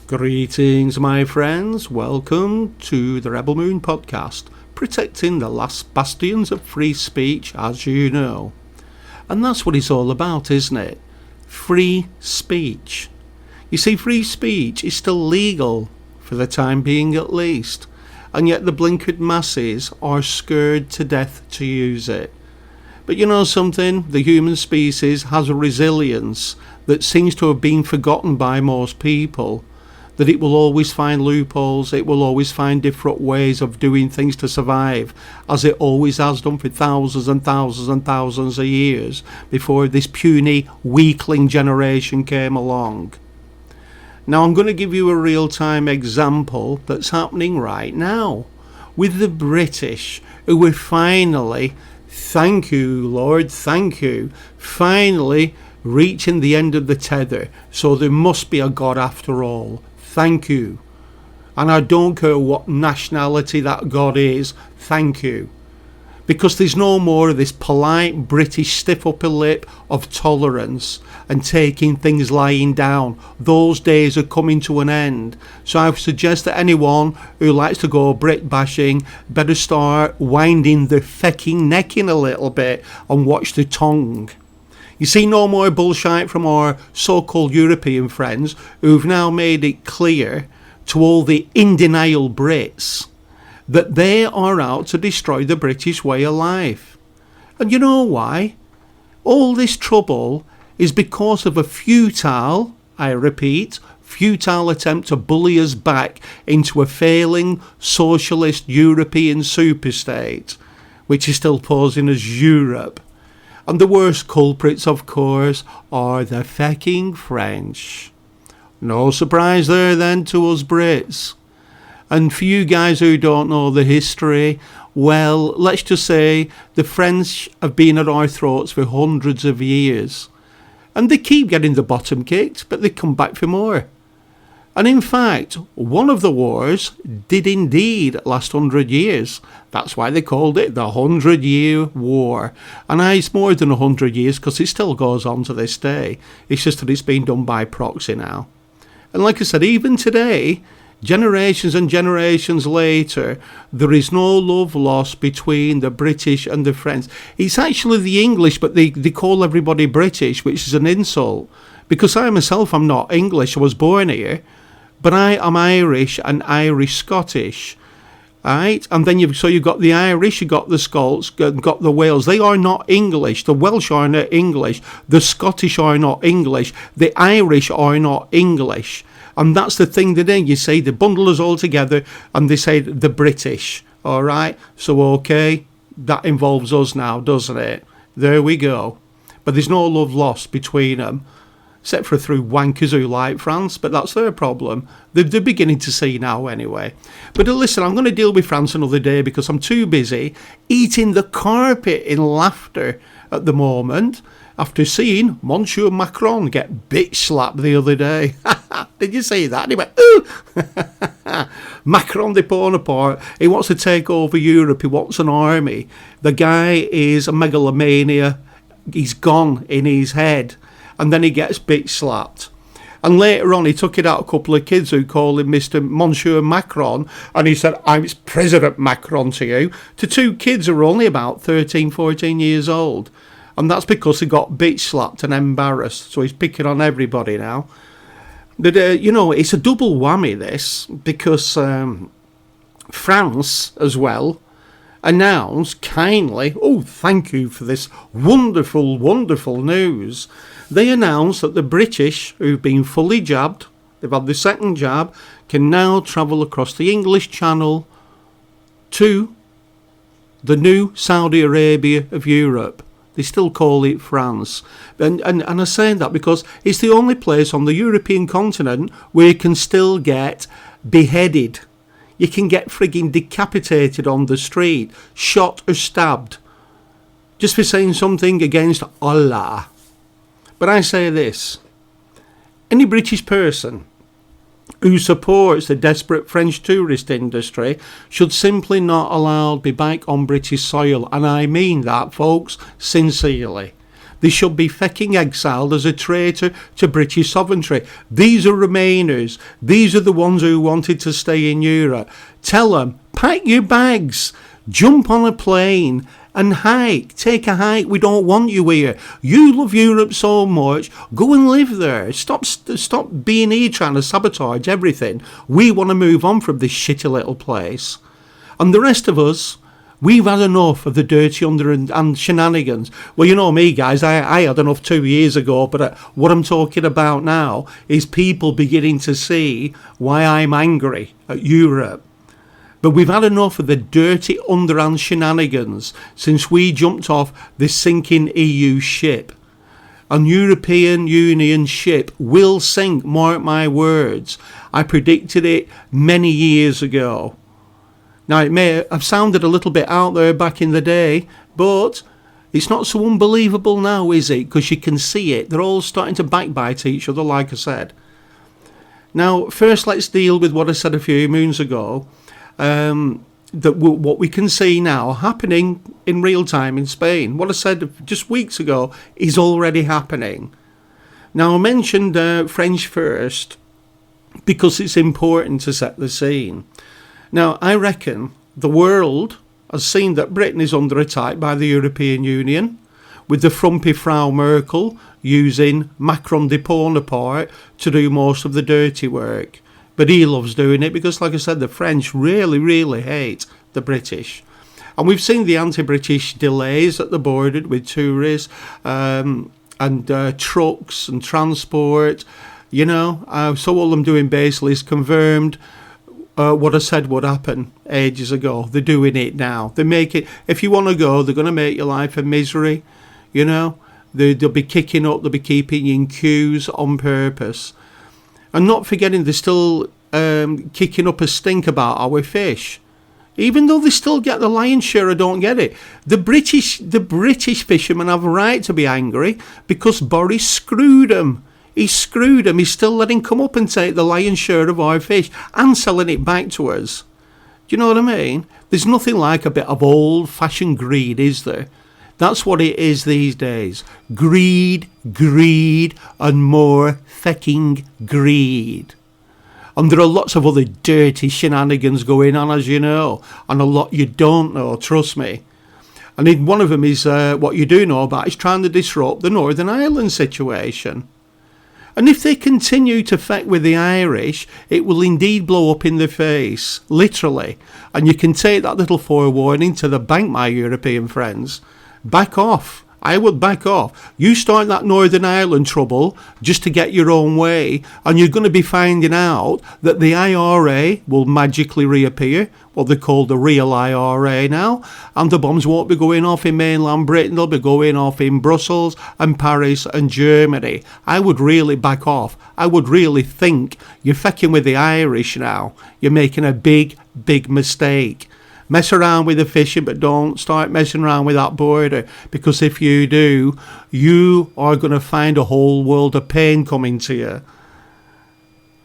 Greetings, my friends. Welcome to the Rebel Moon podcast, protecting the last bastions of free speech, as you know. And that's what it's all about, isn't it? Free speech. You see, free speech is still legal, for the time being at least, and yet the blinkered masses are scared to death to use it. But you know something? The human species has a resilience that seems to have been forgotten by most people. That it will always find loopholes, it will always find different ways of doing things to survive, as it always has done for thousands and thousands and thousands of years before this puny weakling generation came along. Now I'm going to give you a real-time example that's happening right now with the British, who are finally, thank you Lord, thank you, finally reaching the end of the tether. So there must be a God after all. Thank you. And I don't care what nationality that God is, thank you. Because there's no more of this polite British stiff upper lip of tolerance and taking things lying down. Those days are coming to an end. So I suggest that anyone who likes to go Brit bashing better start winding their fecking neck in a little bit and watch the tongue. You see, no more bullshit from our so-called European friends who've now made it clear to all the in-denial Brits that they are out to destroy the British way of life. And you know why? All this trouble is because of a futile, I repeat, futile attempt to bully us back into a failing socialist European superstate, which is still posing as Europe. And the worst culprits, of course, are the fecking French. No surprise there then to us Brits. And for you guys who don't know the history, well, let's just say the French have been at our throats for hundreds of years. And they keep getting the bottom kicked, but they come back for more. And in fact, one of the wars did indeed last 100 years. That's why they called it the 100-Year War. And it's more than 100 years because it still goes on to this day. It's just that it's been done by proxy now. And like I said, even today, generations and generations later, there is no love lost between the British and the French. It's actually the English, but they call everybody British, which is an insult. Because I myself am not English, I was born here. But I am Irish and Irish-Scottish, right? And then you've got the Irish, you've got the Scots, you've got the Wales. They are not English. The Welsh are not English. The Scottish are not English. The Irish are not English. And that's the thing that then you say, they bundle us all together and they say the British, all right? So, okay, that involves us now, doesn't it? There we go. But there's no love lost between them. Except for through wankers who like France, but that's their problem. They're beginning to see now anyway. But listen, I'm going to deal with France another day because I'm too busy eating the carpet in laughter at the moment after seeing Monsieur Macron get bitch slapped the other day. Did you see that? And he went, ooh! Macron de Bonaparte. He wants to take over Europe. He wants an army. The guy is a megalomania. He's gone in his head. And then he gets bitch slapped. And later on, he took it out a couple of kids who call him Monsieur Macron. And he said, I'm President Macron to you. To two kids who are only about 13, 14 years old. And that's because he got bitch slapped and embarrassed. So he's picking on everybody now. But, it's a double whammy, this. Because France, as well, announced kindly, oh, thank you for this wonderful, wonderful news. They announced that the British, who've been fully jabbed, they've had the second jab, can now travel across the English Channel to the new Saudi Arabia of Europe. They still call it France. And I'm saying that because it's the only place on the European continent where you can still get beheaded. You can get frigging decapitated on the street, shot or stabbed, just for saying something against Allah. But I say this, any British person who supports the desperate French tourist industry should simply not allowed be back on British soil. And I mean that, folks, sincerely. They should be fecking exiled as a traitor to British sovereignty. These are Remainers. These are the ones who wanted to stay in Europe. Tell them, pack your bags, jump on a plane and hike. Take a hike. We don't want you here. You love Europe so much. Go and live there. Stop being here trying to sabotage everything. We want to move on from this shitty little place. And the rest of us, we've had enough of the dirty and shenanigans. Well, you know me, guys, I had enough 2 years ago, but what I'm talking about now is people beginning to see why I'm angry at Europe. But we've had enough of the dirty underhand shenanigans since we jumped off this sinking EU ship. An European Union ship will sink, mark my words. I predicted it many years ago. Now, it may have sounded a little bit out there back in the day, but it's not so unbelievable now, is it? Because you can see it. They're all starting to backbite each other, like I said. Now, first let's deal with what I said a few moons ago. That what we can see now happening in real time in Spain. What I said just weeks ago is already happening. Now, I mentioned French first because it's important to set the scene. Now, I reckon the world has seen that Britain is under attack by the European Union, with the frumpy Frau Merkel using Macron de Bonaparte to do most of the dirty work. But he loves doing it because, like I said, the French really, really hate the British. And we've seen the anti-British delays at the border with tourists and trucks and transport. You know, so all I'm doing basically is confirmed what I said would happen ages ago. They're doing it now. They make it, if you want to go, they're going to make your life a misery. You know, they'll be kicking up, they'll be keeping you in queues on purpose. And not forgetting they're still kicking up a stink about our fish. Even though they still get the lion's share, I don't get it. The British fishermen have a right to be angry because Boris screwed them. He screwed them. He's still letting come up and take the lion's share of our fish and selling it back to us. Do you know what I mean? There's nothing like a bit of old-fashioned greed, is there? That's what it is these days. Greed, and more fecking greed. And there are lots of other dirty shenanigans going on, as you know, and a lot you don't know, trust me. And one of them is what you do know about is trying to disrupt the Northern Ireland situation. And if they continue to feck with the Irish, it will indeed blow up in their face, literally. And you can take that little forewarning to the bank, my European friends. Back off. I would back off. You start that Northern Ireland trouble just to get your own way, and you're going to be finding out that the IRA will magically reappear, what they call the real IRA now, and the bombs won't be going off in mainland Britain, they'll be going off in Brussels and Paris and Germany. I would really back off. I would really think you're fecking with the Irish now. You're making a big mistake. Mess around with the fishing, but don't start messing around with that border, because if you do, you are going to find a whole world of pain coming to you.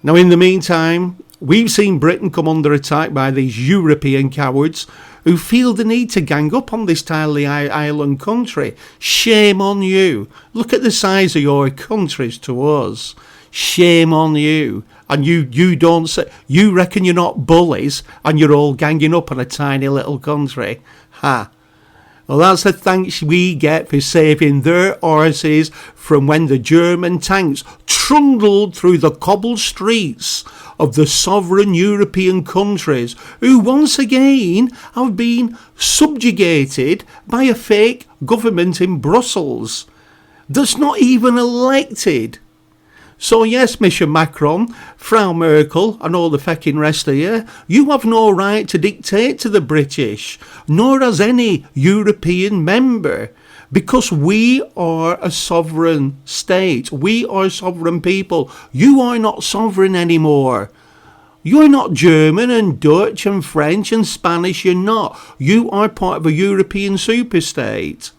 Now, in the meantime, we've seen Britain come under attack by these European cowards who feel the need to gang up on this tiny island country. Shame on you. Look at the size of your countries to us. Shame on you. And you don't say, you reckon you're not bullies and you're all ganging up on a tiny little country. Ha. Well, that's the thanks we get for saving their arses from when the German tanks trundled through the cobbled streets of the sovereign European countries who once again have been subjugated by a fake government in Brussels that's not even elected. So yes, Mr. Macron, Frau Merkel and all the fecking rest of you, you have no right to dictate to the British, nor has any European member, because we are a sovereign state. We are sovereign people. You are not sovereign anymore. You're not German and Dutch and French and Spanish, you're not. You are part of a European superstate.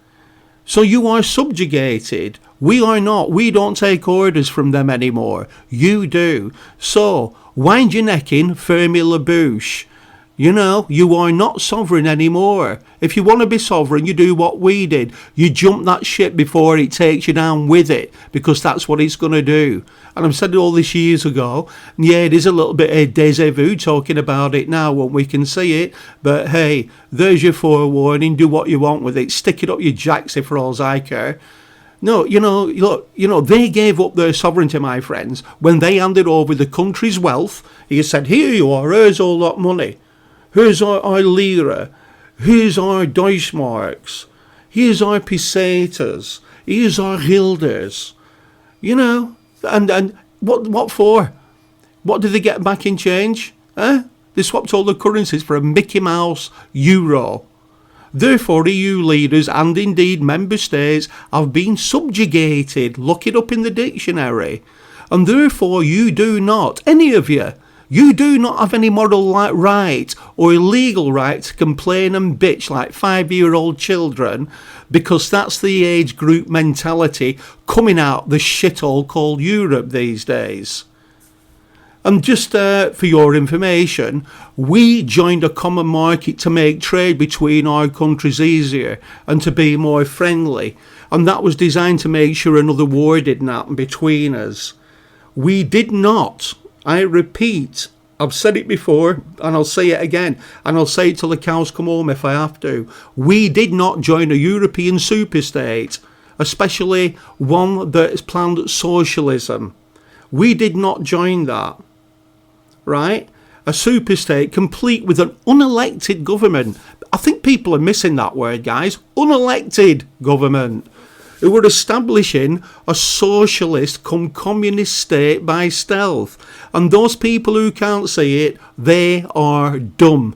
So you are subjugated. We are not. We don't take orders from them anymore. You do. So, wind your neck in, Fermi la bouche. You know, you are not sovereign anymore. If you want to be sovereign, you do what we did. You jump that ship before it takes you down with it, because that's what it's going to do. And I've said it all this years ago. And yeah, it is a little bit of déjà vu talking about it now when we can see it. But hey, there's your forewarning. Do what you want with it. Stick it up your jacksie for all I care. No, look, they gave up their sovereignty, my friends, when they handed over the country's wealth. He said, here you are, here's all that money. Here's our lira, here's our Deutschmarks, here's our pesetas, here's our guilders, and what for? What did they get back in change? They swapped all the currencies for a Mickey Mouse euro. Therefore, EU leaders and indeed member states have been subjugated. Look it up in the dictionary. And therefore, you do not, any of you do not have any moral right or legal right to complain and bitch like 5-year-old children, because that's the age group mentality coming out the shithole called Europe these days. And just for your information, we joined a common market to make trade between our countries easier and to be more friendly. And that was designed to make sure another war didn't happen between us. We did not. I repeat, I've said it before and I'll say it again, and I'll say it till the cows come home if I have to. We did not join a European superstate, especially one that has planned socialism. We did not join that, right? A superstate complete with an unelected government. I think people are missing that word, guys. Unelected government. Who were establishing a socialist come communist state by stealth. And those people who can't see it, they are dumb.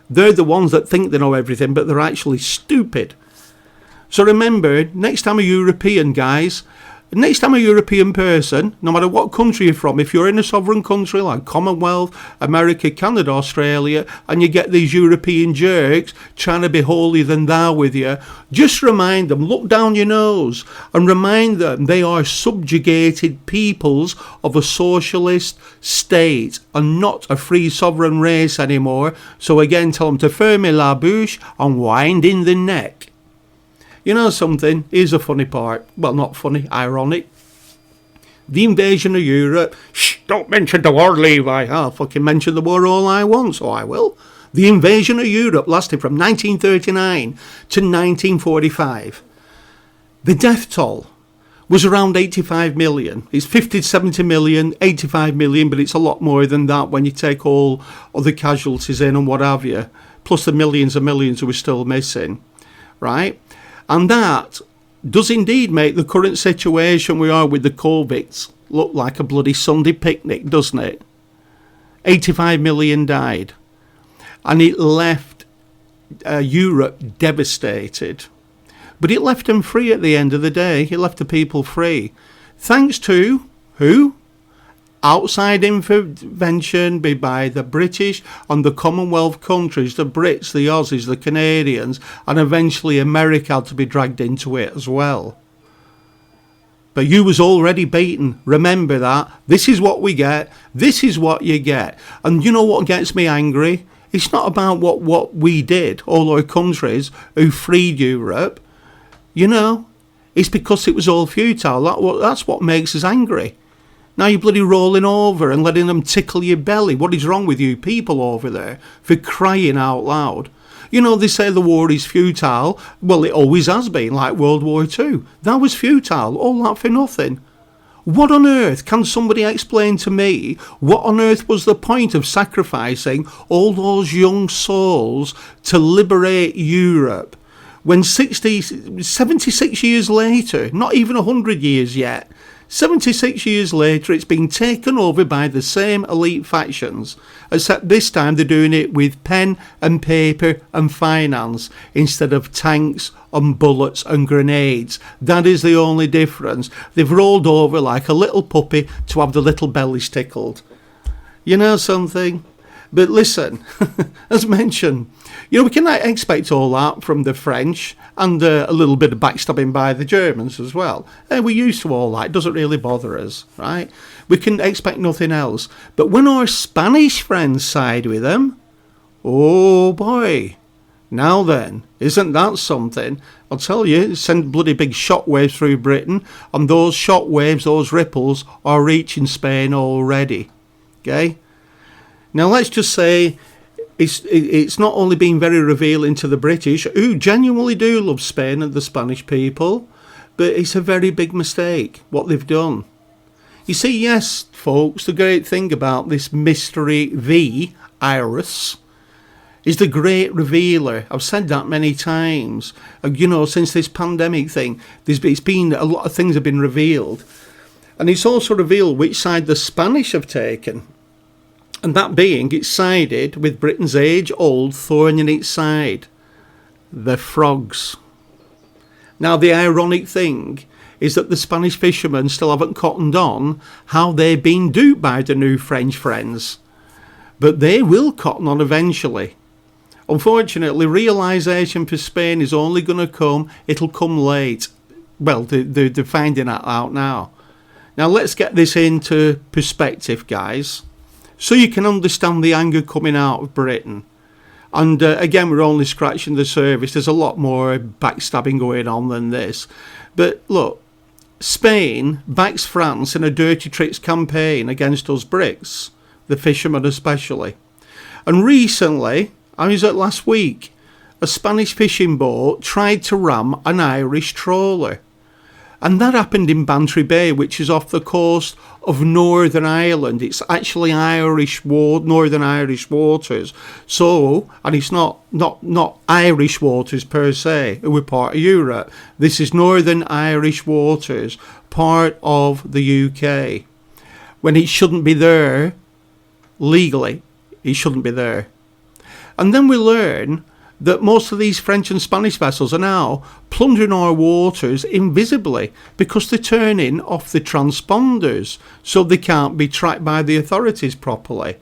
They're the ones that think they know everything, but they're actually stupid. So remember, next time a European person, no matter what country you're from, if you're in a sovereign country like Commonwealth, America, Canada, Australia, and you get these European jerks trying to be holier than thou with you, just remind them, look down your nose and remind them they are subjugated peoples of a socialist state and not a free sovereign race anymore. So again, tell them to fermer la bouche and wind in the neck. You know something? Here's a funny part. Well, not funny, ironic. The invasion of Europe. Shh, don't mention the war, Levi. I'll fucking mention the war all I want, so I will. The invasion of Europe lasted from 1939 to 1945. The death toll was around 85 million. It's 50, 70 million, 85 million, but it's a lot more than that when you take all other casualties in and what have you, plus the millions and millions who were still missing, right? And that does indeed make the current situation we are with the Covids look like a bloody Sunday picnic, doesn't it? 85 million died. And it left Europe devastated. But it left them free at the end of the day. It left the people free. Thanks to who? Outside intervention by the British and the Commonwealth countries, the Brits, the Aussies, the Canadians, and eventually America had to be dragged into it as well. But you was already beaten. Remember that. This is what we get. This is what you get. And you know what gets me angry? It's not about what we did, all our countries who freed Europe. It's because it was all futile. That's what makes us angry. Now you're bloody rolling over and letting them tickle your belly. What is wrong with you people over there for crying out loud? They say the war is futile. Well, it always has been, like World War II. That was futile, all that for nothing. What on earth, can somebody explain to me, what on earth was the point of sacrificing all those young souls to liberate Europe when 76 years later, not even 100 years yet, 76 years later, it's been taken over by the same elite factions, except this time they're doing it with pen and paper and finance instead of tanks and bullets and grenades. That is the only difference. They've rolled over like a little puppy to have the little bellies tickled. You know something? But listen, as mentioned, we can expect all that from the French and a little bit of backstabbing by the Germans as well. We're used to all that. It doesn't really bother us, right? We can expect nothing else. But when our Spanish friends side with them, Oh boy. Now then, isn't that something? I'll tell you, send bloody big shockwaves through Britain, and those shockwaves, those ripples, are reaching Spain already. Okay? Now let's just say it's not only been very revealing to the British, who genuinely do love Spain and the Spanish people, but it's a very big mistake, what they've done. You see, yes, folks, the great thing about this mystery virus is the great revealer. I've said that many times. Since this pandemic thing, it's been a lot of things have been revealed. And it's also revealed which side the Spanish have taken. And that being, it's sided with Britain's age-old thorn in its side, the frogs. Now, the ironic thing is that the Spanish fishermen still haven't cottoned on how they've been duped by the new French friends. But they will cotton on eventually. Unfortunately, realisation for Spain is only going to come, it'll come late. Well, they're finding that out now. Now, let's get this into perspective, guys, so you can understand the anger coming out of Britain. And again, we're only scratching the surface. There's a lot more backstabbing going on than this. But look, Spain backs France in a dirty tricks campaign against us Brits, the fishermen especially. And recently, last week, a Spanish fishing boat tried to ram an Irish trawler. And that happened in Bantry Bay, which is off the coast of Northern Ireland. It's actually Northern Irish waters. So, and it's not Irish waters per se, we're part of Europe. This is Northern Irish waters, part of the UK. When it shouldn't be there, legally, it shouldn't be there. And then we learn that most of these French and Spanish vessels are now plundering our waters invisibly because they're turning off the transponders so they can't be tracked by the authorities properly.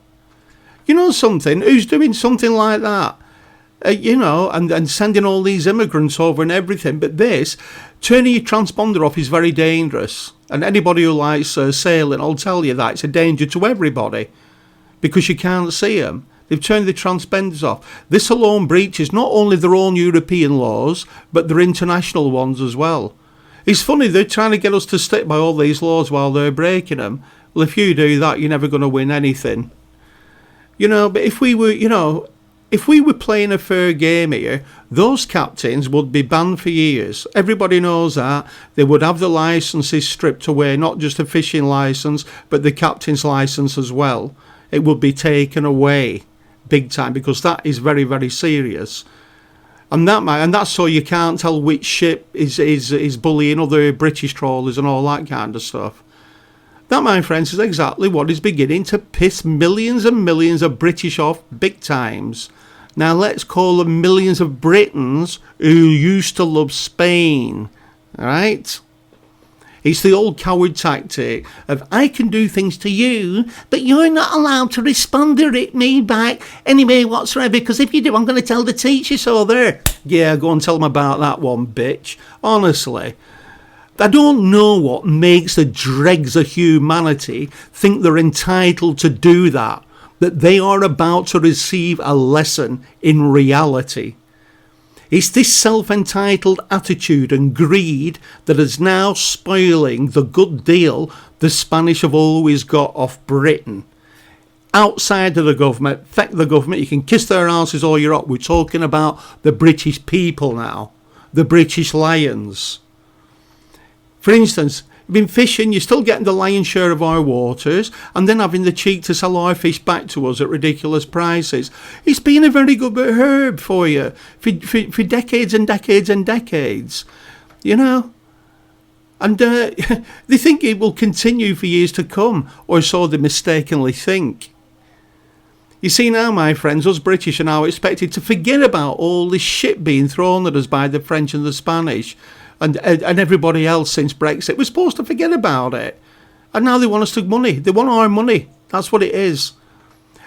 You know something? Who's doing something like that? And sending all these immigrants over and everything. But this, turning your transponder off is very dangerous. And anybody who likes sailing, I'll tell you that it's a danger to everybody because you can't see them. They've turned the transponders off. This alone breaches not only their own European laws, but their international ones as well. It's funny, they're trying to get us to stick by all these laws while they're breaking them. Well, if you do that, you're never going to win anything. But if we were playing a fair game here, those captains would be banned for years. Everybody knows that. They would have the licences stripped away, not just a fishing licence, but the captain's licence as well. It would be taken away. Big time, because that is very, very serious, and that's so you can't tell which ship is bullying other British trawlers and all that kind of stuff. That, my friends, is exactly what is beginning to piss millions and millions of British off big times. Now let's call them millions of Britons who used to love Spain. All right. It's the old coward tactic of, I can do things to you, but you're not allowed to respond to me back anyway whatsoever, because if you do, I'm going to tell the teacher so there. Yeah, go and tell them about that one, bitch. Honestly. I don't know what makes the dregs of humanity think they're entitled to do that they are about to receive a lesson in reality. It's this self-entitled attitude and greed that is now spoiling the good deal the Spanish have always got off Britain. Outside of the government, feck the government, you can kiss their asses all you're up. We're talking about the British people now, the British lions. For instance, you've been fishing, you're still getting the lion's share of our waters, and then having the cheek to sell our fish back to us at ridiculous prices. It's been a very good bit of herb for you for decades and decades and decades, And they think it will continue for years to come, or so they mistakenly think. You see now, my friends, us British are now expected to forget about all this shit being thrown at us by the French and the Spanish and everybody else since Brexit. We're supposed to forget about it. And now they want us to money. They want our money. That's what it is.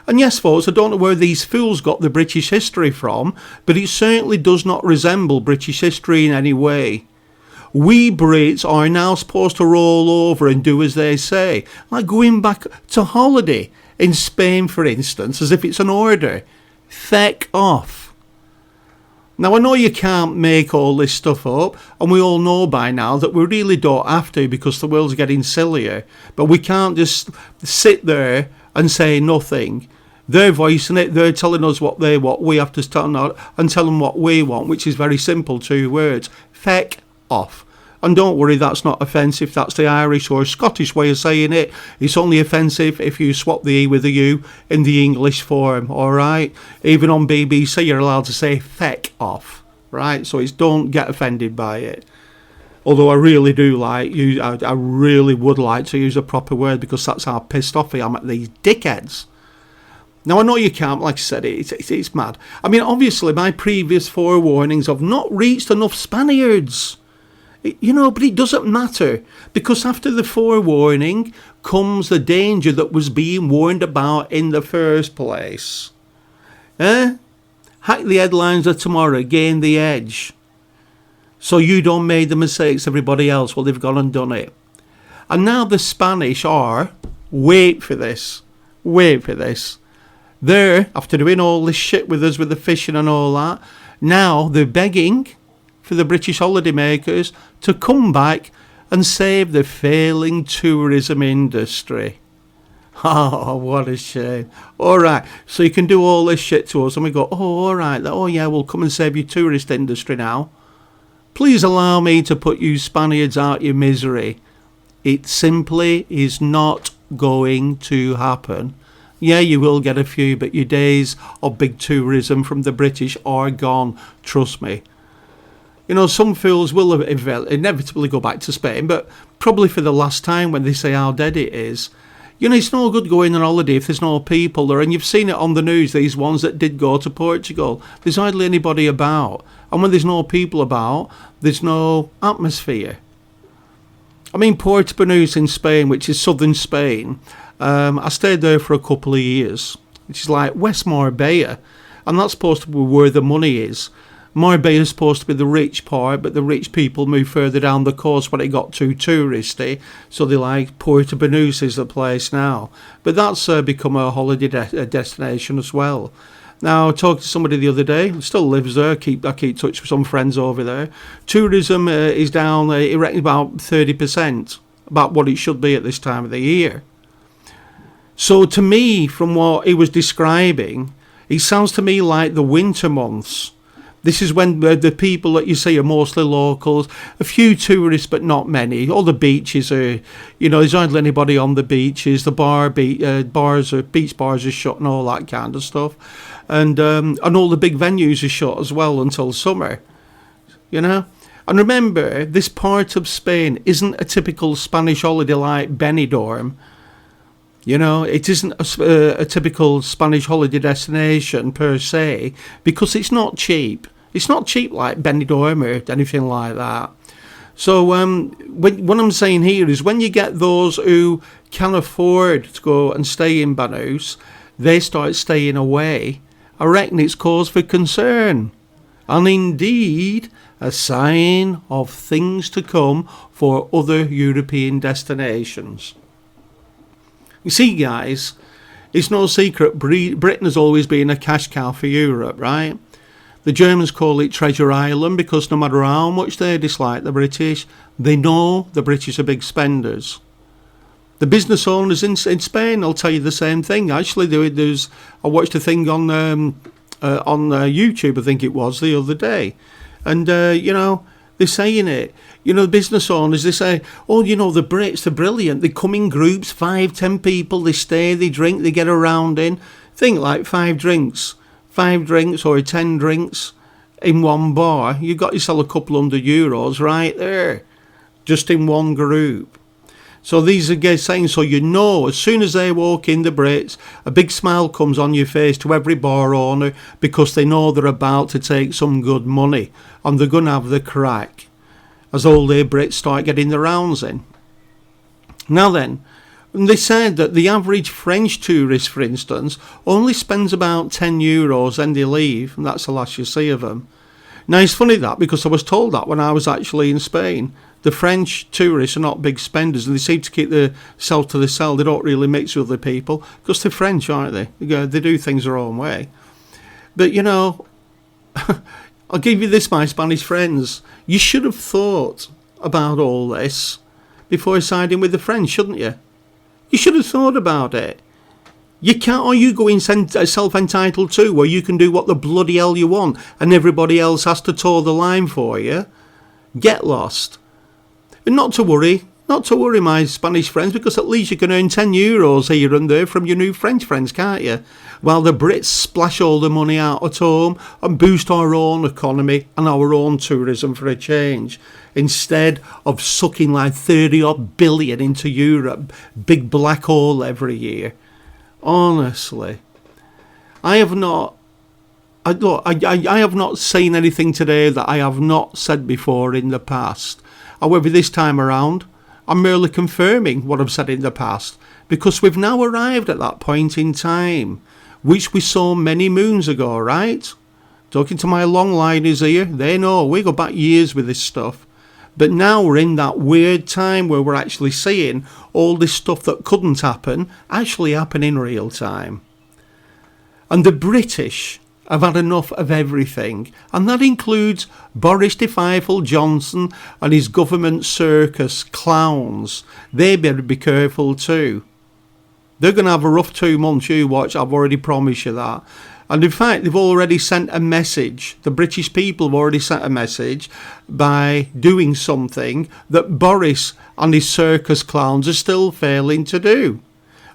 And yes, folks, I don't know where these fools got the British history from, but it certainly does not resemble British history in any way. We Brits are now supposed to roll over and do as they say, like going back to holiday in Spain, for instance, as if it's an order. Feck off. Now, I know you can't make all this stuff up, and we all know by now that we really don't have to because the world's getting sillier. But we can't just sit there and say nothing. They're voicing it, they're telling us what they want. We have to stand out and tell them what we want, which is very simple, 2 words. Feck off. And don't worry, that's not offensive. That's the Irish or Scottish way of saying it. It's only offensive if you swap the E with the U in the English form, all right? Even on BBC, you're allowed to say feck off, right? So it's don't get offended by it. Although I really do like you, I really would like to use a proper word because that's how pissed off I am at these dickheads. Now, I know you can't, like I said, it's mad. I mean, obviously, my previous forewarnings have not reached enough Spaniards. You know, but it doesn't matter, because after the forewarning comes the danger that was being warned about in the first place. Hack the headlines of tomorrow, gain the edge. So you don't make the mistakes everybody else, well, they've gone and done it. And now the Spanish are, wait for this, they're, after doing all this shit with us with the fishing and all that, now they're begging for the British holidaymakers to come back and save the failing tourism industry. Oh, what a shame. All right, so you can do all this shit to us and we go, oh, all right, oh yeah, we'll come and save your tourist industry now. Please allow me to put you Spaniards out your misery. It simply is not going to happen. Yeah, you will get a few, but your days of big tourism from the British are gone, trust me. You know, some fools will inevitably go back to Spain, but probably for the last time when they say how dead it is. You know, it's no good going on holiday if there's no people there, and you've seen it on the news, these ones that did go to Portugal. There's hardly anybody about, and when there's no people about, there's no atmosphere. I mean, Puerto Banús in Spain, which is southern Spain, I stayed there for a couple of years, which is like West Marbella, and that's supposed to be where the money is. Marbella is supposed to be the rich part, but the rich people move further down the coast when it got too touristy, so they like Puerto Banús is the place now. But that's become a holiday destination as well. Now, I talked to somebody the other day, who still lives there, I keep touch with some friends over there. Tourism is down, I reckon, about 30%, about what it should be at this time of the year. So to me, from what he was describing, it sounds to me like the winter months. This is when the people that you see are mostly locals, a few tourists but not many. All the beaches are, you know, there's hardly anybody on the beaches. The beach bars are shut and all that kind of stuff. And all the big venues are shut as well until summer, you know. And remember, this part of Spain isn't a typical Spanish holiday like Benidorm. You know, it isn't a typical Spanish holiday destination per se, because it's not cheap. It's not cheap like Benidorm or anything like that. So what I'm saying here is when you get those who can afford to go and stay in Banús, they start staying away. I reckon it's cause for concern. And indeed, a sign of things to come for other European destinations. You see, guys, it's no secret Britain has always been a cash cow for Europe, right? The Germans call it Treasure Island because no matter how much they dislike the British, they know the British are big spenders. The business owners in Spain will tell you the same thing. Actually, I watched a thing on YouTube, I think it was, the other day. And, you know, they're saying it. You know, the business owners, they say, oh, you know, the Brits, they're brilliant. They come in groups, 5, 10 people, they stay, they drink, they get around in. Think like 5 drinks or 10 drinks in one bar. You got yourself a couple €100 right there, just in one group. So these are guys saying, so you know, as soon as they walk in, the Brits, a big smile comes on your face to every bar owner because they know they're about to take some good money and they're going to have the crack as all the Brits start getting the rounds in. Now then, they said that the average French tourist, for instance, only spends about €10 and they leave, and that's the last you see of them. Now, it's funny that, because I was told that when I was actually in Spain. The French tourists are not big spenders, and they seem to keep themselves to themselves. They don't really mix with other people, because they're French, aren't they? They do things their own way. But, I'll give you this, my Spanish friends. You should have thought about all this before siding with the French, shouldn't you? You should have thought about it. You can't, or you go in self-entitled too, where you can do what the bloody hell you want and everybody else has to toe the line for you. Get lost. And not to worry, my Spanish friends, because at least you can earn €10 here and there from your new French friends, can't you? While the Brits splash all the money out at home and boost our own economy and our own tourism for a change, instead of sucking like 30-odd billion into Europe, big black hole every year. Honestly, I have not seen anything today that I have not said before in the past. However, this time around, I'm merely confirming what I've said in the past, because we've now arrived at that point in time, which we saw many moons ago, right? Talking to my longliners here, they know we go back years with this stuff. But now we're in that weird time where we're actually seeing all this stuff that couldn't happen actually happen in real time. And the British have had enough of everything, and that includes Boris DeFeifel Johnson and his government circus clowns. They better be careful too. They're going to have a rough 2 months, you watch, I've already promised you that. And in fact, they've already sent a message. The British people have already sent a message by doing something that Boris and his circus clowns are still failing to do.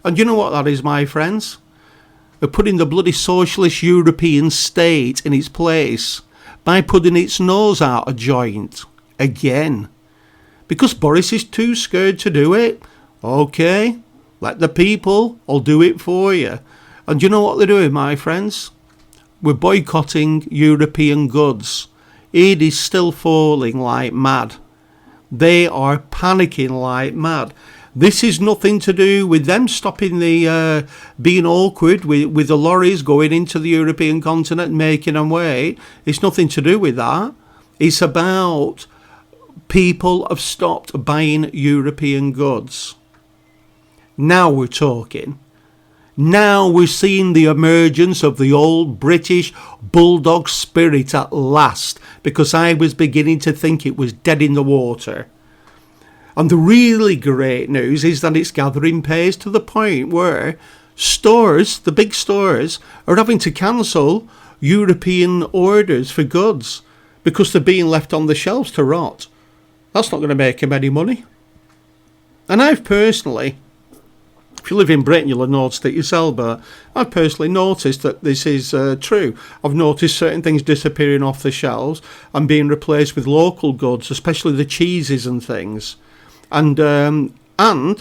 And you know what that is, my friends? They're putting the bloody socialist European state in its place by putting its nose out of joint again. Because Boris is too scared to do it. Okay, let the people all do it for you. And you know what they're doing, my friends? We're boycotting European goods. It is still falling like mad. They are panicking like mad. This is nothing to do with them stopping the being awkward with the lorries going into the European continent and making them wait. It's nothing to do with that. It's about people have stopped buying European goods. Now we're talking. Now we're seeing the emergence of the old British bulldog spirit at last, because I was beginning to think it was dead in the water. And the really great news is that it's gathering pace to the point where stores, the big stores, are having to cancel European orders for goods because they're being left on the shelves to rot. That's not going to make them any money. And I've personally, if you live in Britain, you'll have noticed it yourself, but I've personally noticed that this is true. I've noticed certain things disappearing off the shelves and being replaced with local goods, especially the cheeses and things. And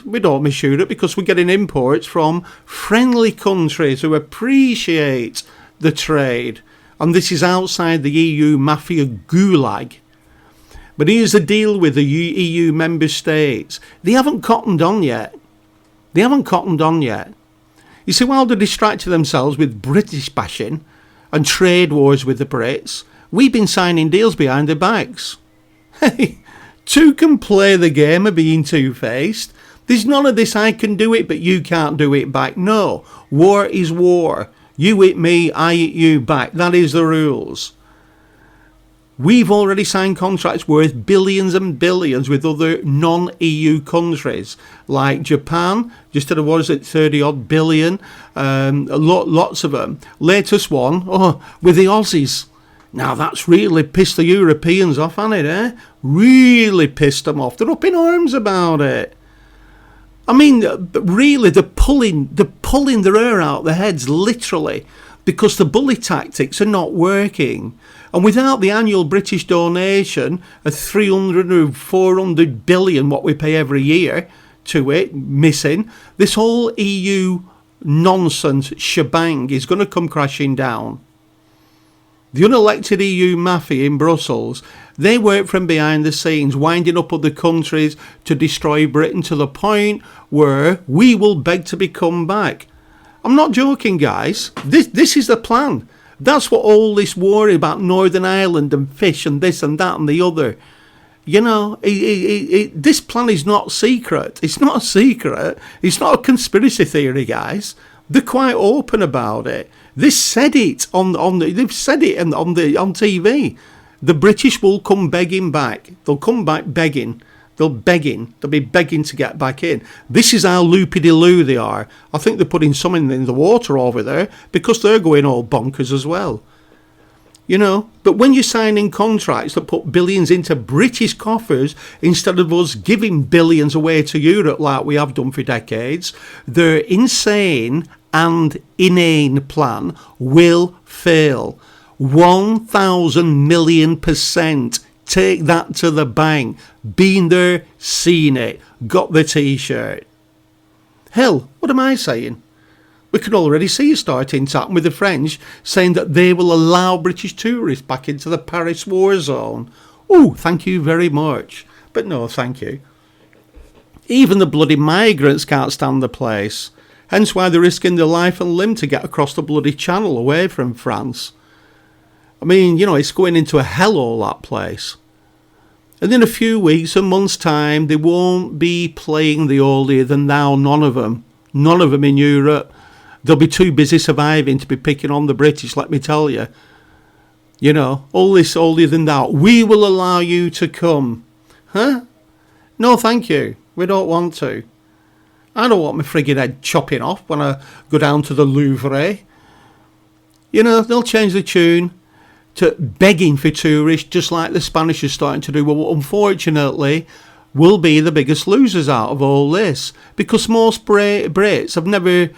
we don't miss Europe because we're getting imports from friendly countries who appreciate the trade. And this is outside the EU mafia gulag. But here's the deal with the EU member states. They haven't cottoned on yet. You see, while they're distracting themselves with British bashing and trade wars with the Brits, we've been signing deals behind their backs. Hey, two can play the game of being two-faced. There's none of this I can do it but you can't do it back. No, war is war. You hit me, I hit you back. That is the rules. We've already signed contracts worth billions and billions with other non-EU countries like Japan, just at 30-odd billion, lots of them. Latest one, with the Aussies. Now that's really pissed the Europeans off, hasn't it, Really pissed them off. They're up in arms about it. I mean, really, they're pulling their hair out their heads, literally, because the bully tactics are not working. And without the annual British donation of 300 or 400 billion, what we pay every year to it, missing, this whole EU nonsense shebang is going to come crashing down. The unelected EU mafia in Brussels, they work from behind the scenes, winding up other countries to destroy Britain to the point where we will beg to become back. I'm not joking, guys. This is the plan. That's what all this war about Northern Ireland and fish and this and that and the other. You know, this plan is not secret. It's not a secret. It's not a conspiracy theory, guys. They're quite open about it. They said it they've said it on TV. The British will come begging back. They'll come back begging. They'll be begging to get back in. This is how loopy-de-loo they are. I think they're putting something in the water over there because they're going all bonkers as well. You know, but when you're signing contracts that put billions into British coffers instead of us giving billions away to Europe like we have done for decades, their insane and inane plan will fail. 1,000 million %. Take that to the bank. Been there, seen it, got the t-shirt. Hell, what am I saying? We can already see it starting to happen with the French saying that they will allow British tourists back into the Paris war zone. Oh, thank you very much. But no, thank you. Even the bloody migrants can't stand the place. Hence why they're risking their life and limb to get across the bloody channel away from France. I mean, you know, it's going into a hellhole, that place. And in a few weeks, a month's time, they won't be playing the holier than thou, none of them. None of them in Europe. They'll be too busy surviving to be picking on the British, let me tell you. You know, all this holier than thou. We will allow you to come. Huh? No, thank you. We don't want to. I don't want my frigging head chopping off when I go down to the Louvre. You know, they'll change the tune to begging for tourists, just like the Spanish are starting to do. Well, unfortunately, we'll be the biggest losers out of all this, because most Brits have never,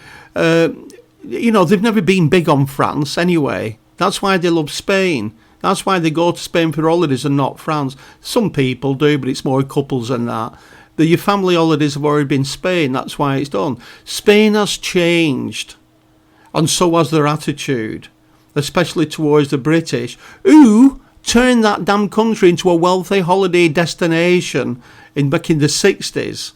they've never been big on France anyway. That's why they love Spain. That's why they go to Spain for holidays and not France. Some people do, but it's more couples than that. Your family holidays have already been Spain. That's why it's done. Spain has changed, and so has their attitude, especially towards the British, who turned that damn country into a wealthy holiday destination back in the 60s.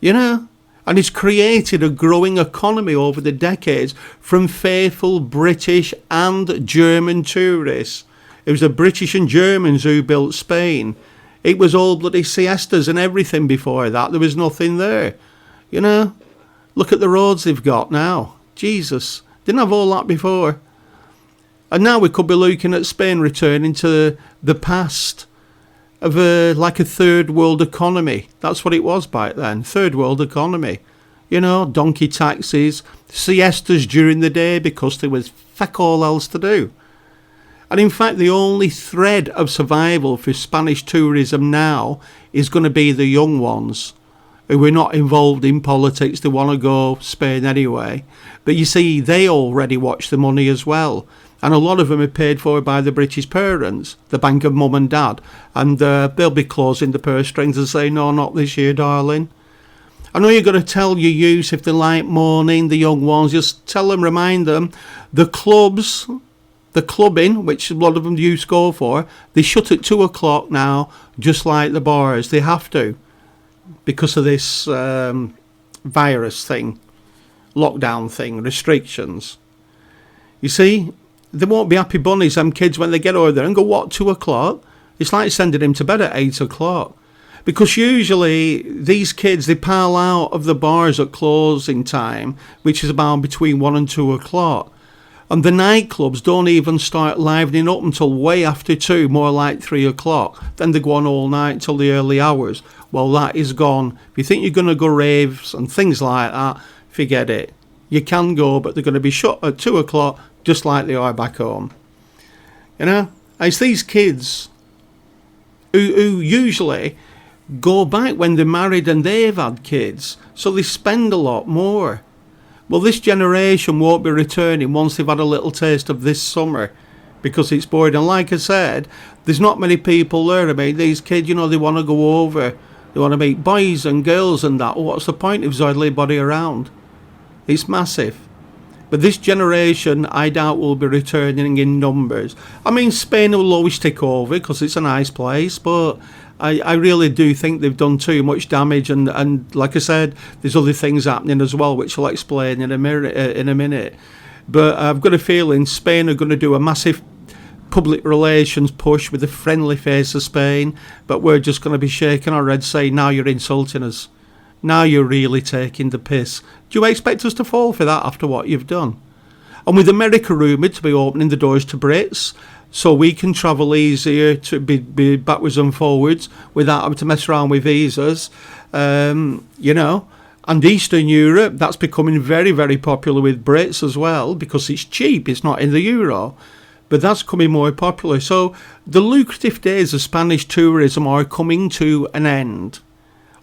You know? And it's created a growing economy over the decades from faithful British and German tourists. It was the British and Germans who built Spain. It was all bloody siestas and everything before that. There was nothing there. You know? Look at the roads they've got now. Jesus. Didn't have all that before. And now we could be looking at Spain returning to the past of like a third world economy. That's what it was back then, third world economy. You know, donkey taxis, siestas during the day because there was fuck all else to do. And in fact, the only thread of survival for Spanish tourism now is going to be the young ones who are not involved in politics. They want to go Spain anyway. But you see, they already watch the money as well. And a lot of them are paid for by the British parents, the bank of mum and dad. And they'll be closing the purse strings and say, no, not this year, darling. I know you've got to tell your youth if they like mourning, the young ones, just tell them, remind them, the clubs, the clubbing, which a lot of them youths go for, they shut at 2 o'clock now, just like the bars. They have to, because of this virus thing, lockdown thing, restrictions. You see, they won't be happy bunnies, them kids, when they get over there and go, what, 2 o'clock? It's like sending him to bed at 8 o'clock. Because usually these kids, they pile out of the bars at closing time, which is about between 1 and 2 o'clock. And the nightclubs don't even start livening up until way after 2, more like 3 o'clock. Then they go on all night till the early hours. Well, that is gone. If you think you're going to go raves and things like that, forget it. You can go, but they're going to be shut at 2 o'clock, just like they are back home. You know, it's these kids who usually go back when they're married and they've had kids, so they spend a lot more. Well, this generation won't be returning once they've had a little taste of this summer, because it's boring. And like I said, there's not many people there. I mean, these kids, you know, they want to go over, they want to meet boys and girls and that. What's the point if there's hardly anybody around? It's massive. But this generation, I doubt, will be returning in numbers. I mean, Spain will always take over because it's a nice place, but I really do think they've done too much damage. And like I said, there's other things happening as well, which I'll explain in a minute. But I've got a feeling Spain are going to do a massive public relations push with a friendly face of Spain, but we're just going to be shaking our heads saying, now you're insulting us. Now you're really taking the piss. Do you expect us to fall for that after what you've done? And with America rumoured to be opening the doors to Brits, so we can travel easier to be backwards and forwards without having to mess around with visas, And Eastern Europe, that's becoming very, very popular with Brits as well because it's cheap, it's not in the euro. But that's coming more popular. So the lucrative days of Spanish tourism are coming to an end.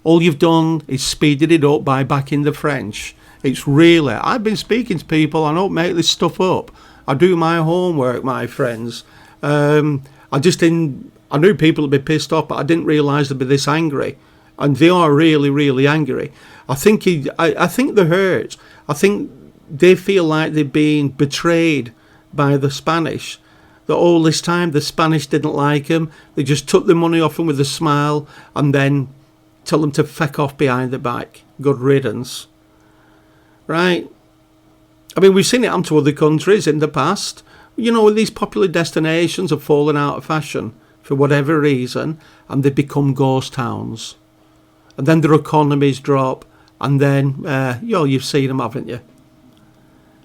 All you've done is speeded it up by backing the French. It's really, I've been speaking to people, I don't make this stuff up. I do my homework, my friends. I knew people would be pissed off, but I didn't realise they'd be this angry. And they are really, really angry. I think they're hurt. I think they feel like they're being betrayed by the Spanish. That all this time the Spanish didn't like them. They just took the money off them with a smile and then tell them to feck off behind their back. Good riddance. Right? I mean, we've seen it happen to other countries in the past. These popular destinations have fallen out of fashion for whatever reason, and they become ghost towns. And then their economies drop, and then, you've seen them, haven't you?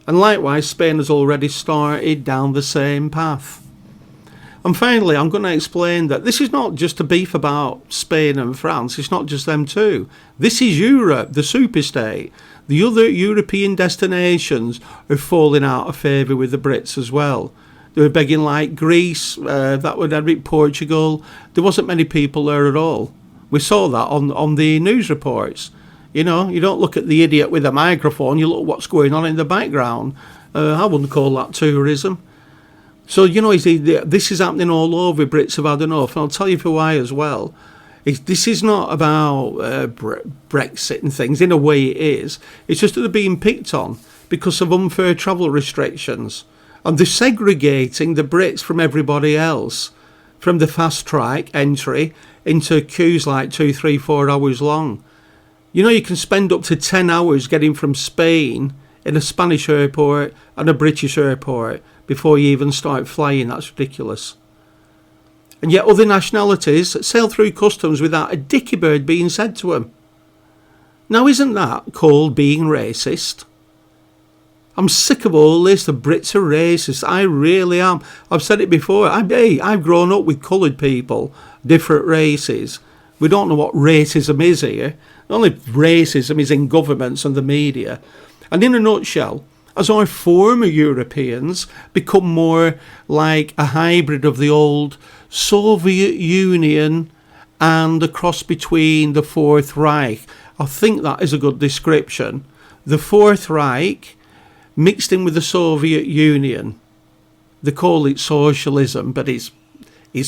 And likewise, Spain has already started down the same path. And finally, I'm going to explain that this is not just a beef about Spain and France. It's not just them two. This is Europe, the superstate. The other European destinations are falling out of favour with the Brits as well. They were begging like Greece, that would Eric, Portugal. There wasn't many people there at all. We saw that on the news reports. You don't look at the idiot with a microphone, you look at what's going on in the background. I wouldn't call that tourism. So, this is happening all over. Brits have had enough. And I'll tell you for why as well. This is not about Brexit and things. In a way it is. It's just that they're being picked on because of unfair travel restrictions. And they're segregating the Brits from everybody else. From the fast track entry into queues like 2, 3, 4 hours long. You can spend up to 10 hours getting from Spain in a Spanish airport and a British airport before you even start flying. That's ridiculous. And yet other nationalities sail through customs without a dicky bird being said to them. Now, isn't that called being racist? I'm sick of all this. The Brits are racist. I really am. I've said it before. I've grown up with coloured people, different races. We don't know what racism is here. Only racism is in governments and the media. And in a nutshell, as our former Europeans become more like a hybrid of the old Soviet Union and a cross between the Fourth Reich, I think that is a good description. The Fourth Reich mixed in with the Soviet Union. They call it socialism, but it's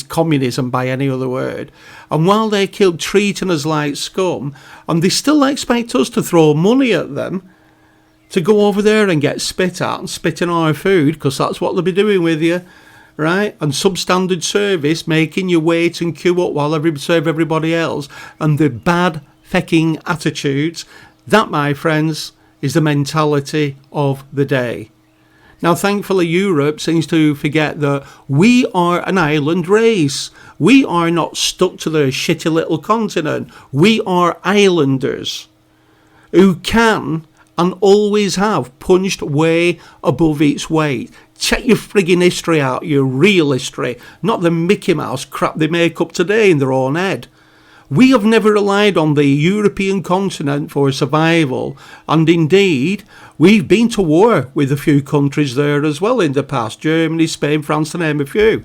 communism by any other word. And while they keep treating us like scum, and they still expect us to throw money at them, to go over there and get spit at and spit in our food, because that's what they'll be doing with you, right? And substandard service, making you wait and queue up while serve everybody else, and the bad fecking attitudes, that, my friends, is the mentality of the day. Now, thankfully, Europe seems to forget that we are an island race. We are not stuck to their shitty little continent. We are islanders who can and always have punched way above its weight. Check your frigging history out, your real history, not the Mickey Mouse crap they make up today in their own head. We have never relied on the European continent for survival, and indeed, we've been to war with a few countries there as well in the past. Germany, Spain, France, to name a few.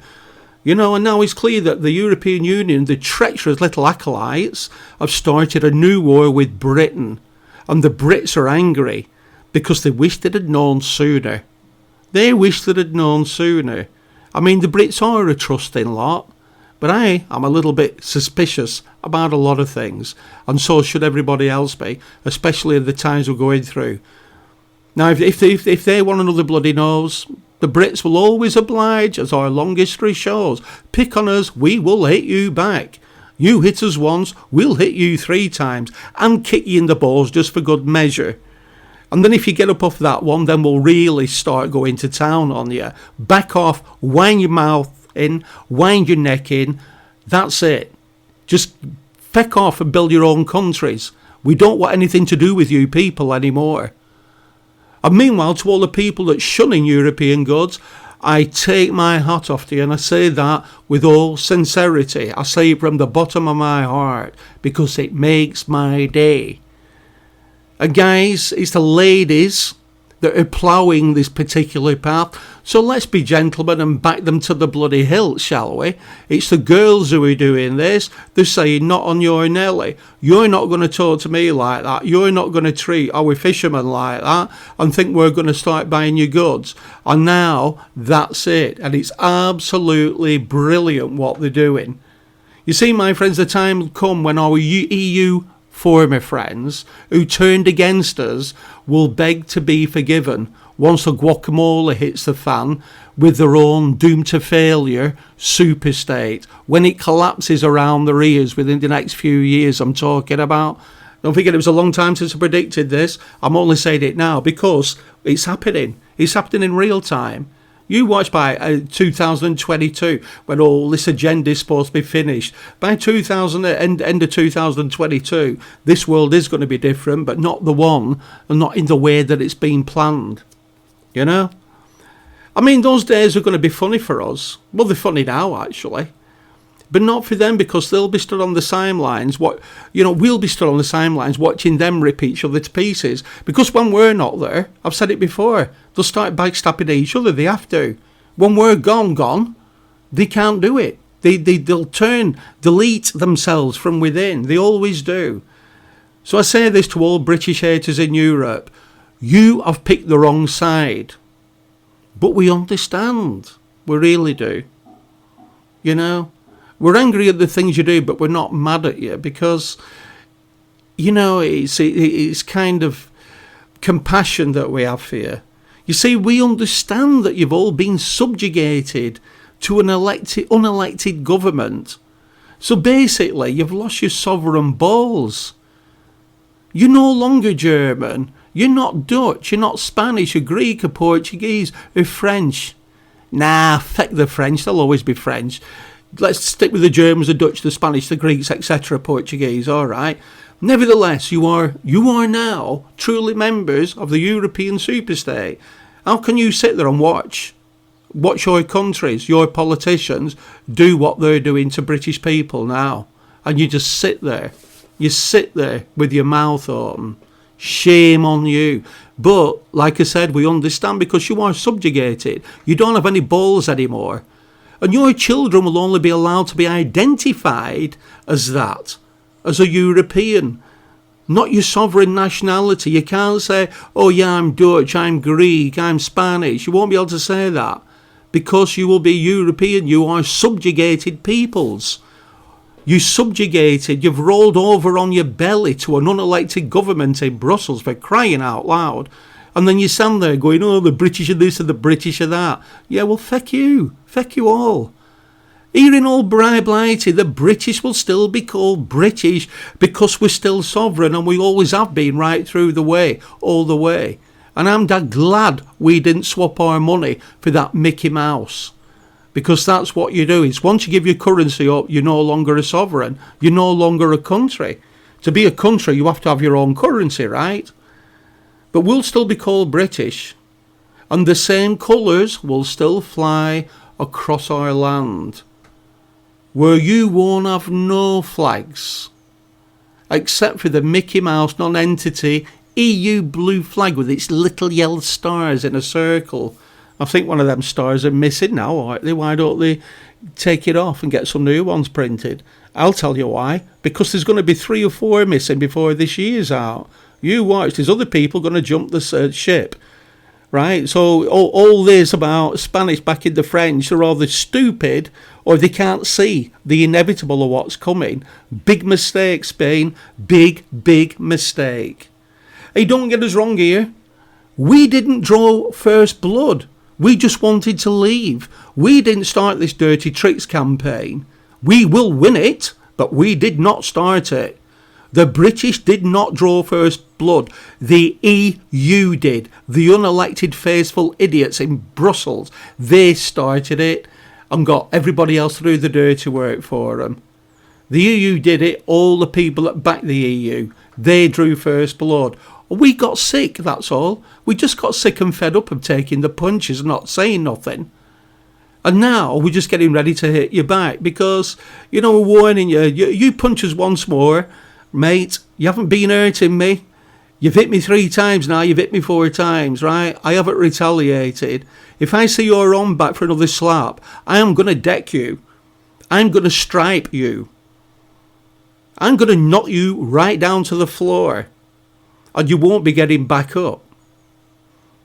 And now it's clear that the European Union, the treacherous little acolytes, have started a new war with Britain. And the Brits are angry because they wish they'd have known sooner. They wish they'd have known sooner. I mean, the Brits are a trusting lot. But I am a little bit suspicious about a lot of things, and so should everybody else be, especially at the times we're going through. Now, if they want another bloody nose, the Brits will always oblige, as our long history shows. Pick on us, we will hit you back. You hit us once, we'll hit you 3 times, and kick you in the balls just for good measure. And then if you get up off that one, then we'll really start going to town on you. Back off, wind your mouth in, wind your neck in. That's it. Just feck off and build your own countries. We don't want anything to do with you people anymore. And meanwhile, to all the people that shunning European goods, I take my hat off to you, and I say that with all sincerity. I say it from the bottom of my heart, because it makes my day. And guys, it's the ladies that are ploughing this particular path. So let's be gentlemen and back them to the bloody hilt, shall we? It's the girls who are doing this. They're saying, not on your Nelly. You're not going to talk to me like that. You're not going to treat our fishermen like that and think we're going to start buying your goods. And now that's it. And it's absolutely brilliant what they're doing. You see, my friends, the time will come when our EU former friends who turned against us will beg to be forgiven once the guacamole hits the fan with their own doomed to failure super state, when it collapses around their ears within the next few years I'm talking about. Don't forget, it was a long time since I predicted this. I'm only saying it now because it's happening. It's happening in real time. You watch by 2022, when all this agenda is supposed to be finished. By end of 2022, this world is going to be different, but not the one, and not in the way that it's been planned. You know? I mean, those days are going to be funny for us. Well, they're funny now, actually. But not for them, because they'll be stood on the sidelines. We'll be stood on the sidelines watching them rip each other to pieces. Because when we're not there, I've said it before, they'll start backstabbing each other. They have to. When we're gone, they can't do it. They'll delete themselves from within. They always do. So I say this to all British haters in Europe. You have picked the wrong side. But we understand. We really do. You know? We're angry at the things you do, but we're not mad at you, because, it's kind of compassion that we have for you. You see, we understand that you've all been subjugated to an unelected government. So basically, you've lost your sovereign balls. You're no longer German. You're not Dutch. You're not Spanish or Greek or Portuguese or French. Nah, feck the French. They'll always be French. Let's stick with the Germans, the Dutch, the Spanish, the Greeks, etc., Portuguese, all right? Nevertheless, you are now truly members of the European superstate. How can you sit there and watch your countries, your politicians, do what they're doing to British people now? And you just sit there. You sit there with your mouth open. Shame on you. But, like I said, we understand, because you are subjugated. You don't have any balls anymore. And your children will only be allowed to be identified as that, as a European, not your sovereign nationality. You can't say, oh yeah, I'm Dutch, I'm Greek, I'm Spanish. You won't be able to say that, because you will be European. You are subjugated peoples. You subjugated, you've rolled over on your belly to an unelected government in Brussels, for crying out loud. And then you stand there going, oh, the British are this and the British are that. Yeah, well, feck you. Feck you all. Here in old Blighty, the British will still be called British, because we're still sovereign, and we always have been right through the way, all the way. And I'm glad we didn't swap our money for that Mickey Mouse. Because that's what you do. Is once you give your currency up, you're no longer a sovereign. You're no longer a country. To be a country, you have to have your own currency, right? But we'll still be called British, and the same colours will still fly across our land, where you won't have no flags, except for the Mickey Mouse non-entity EU blue flag with its little yellow stars in a circle. I think one of them stars are missing now, aren't they? Why don't they take it off and get some new ones printed? I'll tell you why. Because there's going to be 3 or 4 missing before this year's out. You watch, there's other people going to jump the ship, right? So all this about Spanish backing the French are either stupid, or they can't see the inevitable of what's coming. Big mistake, Spain. Big mistake. Hey, don't get us wrong here. We didn't draw first blood. We just wanted to leave. We didn't start this dirty tricks campaign. We will win it, but we did not start it. The British did not draw first blood. The EU did. The unelected faithful idiots in Brussels. They started it and got everybody else to do the dirty work for them. The EU did it. All the people that backed the EU, they drew first blood. We got sick, that's all. We just got sick and fed up of taking the punches and not saying nothing. And now we're just getting ready to hit you back because, you know, we're warning you. You punch us once more, mate. You haven't been hurting me. You've hit me 3 times now. You've hit me 4 times, right? I haven't retaliated. If I see your arm back for another slap, I am going to deck you. I'm going to stripe you. I'm going to knock you right down to the floor. And you won't be getting back up.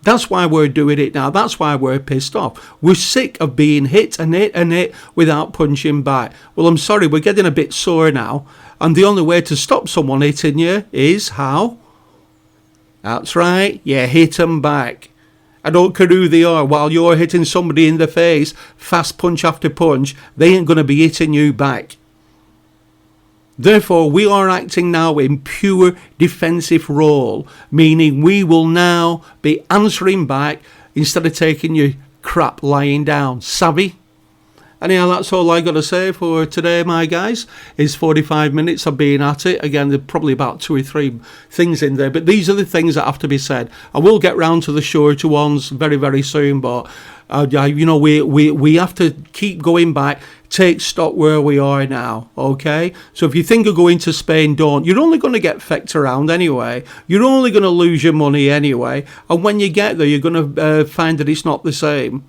That's why we're doing it now. That's why we're pissed off. We're sick of being hit and hit and hit without punching back. Well, I'm sorry, we're getting a bit sore now. And the only way to stop someone hitting you is how? That's right, you hit them back. I don't care who they are. While you're hitting somebody in the face, fast punch after punch, they ain't going to be hitting you back. Therefore, we are acting now in pure defensive role, meaning we will now be answering back instead of taking your crap lying down. Savvy? Anyhow, that's all I got to say for today, my guys. It's 45 minutes of being at it. Again, there's probably about 2 or 3 things in there, but these are the things that have to be said. I will get round to the shorter ones very, very soon, but you know, we have to keep going back, take stock where we are now, okay? So if you think of going to Spain, don't. You're only going to get fecked around anyway. You're only going to lose your money anyway, and when you get there, you're going to find that it's not the same.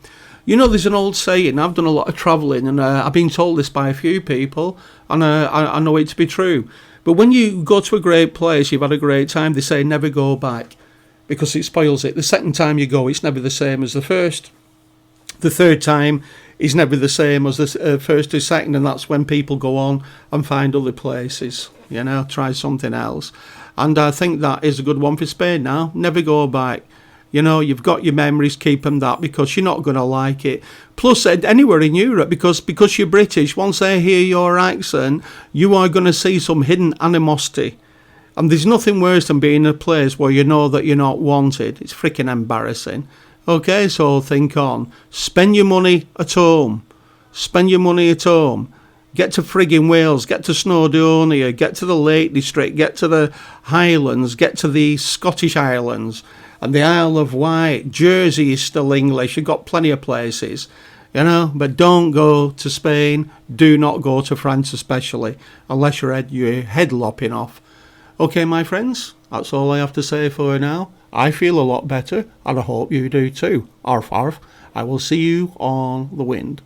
You know, there's an old saying, I've done a lot of travelling, and I've been told this by a few people, and I know it to be true. But when you go to a great place, you've had a great time, they say never go back, because it spoils it. The second time you go, it's never the same as the first. The third time is never the same as the first or second, and that's when people go on and find other places, you know, try something else. And I think that is a good one for Spain now. Never go back. You know, you've got your memories, keep them that, because you're not going to like it. Plus, anywhere in Europe, because you're British, once they hear your accent, you are going to see some hidden animosity. And there's nothing worse than being in a place where you know that you're not wanted. It's freaking embarrassing. Okay, so think on. Spend your money at home. Spend your money at home. Get to frigging Wales, get to Snowdonia, get to the Lake District, get to the Highlands, get to the Scottish Islands. And the Isle of Wight, Jersey is still English. You've got plenty of places, you know. But don't go to Spain. Do not go to France especially, unless your head lopping off. Okay, my friends, that's all I have to say for now. I feel a lot better, and I hope you do too. Arf, arf. I will see you on the wind.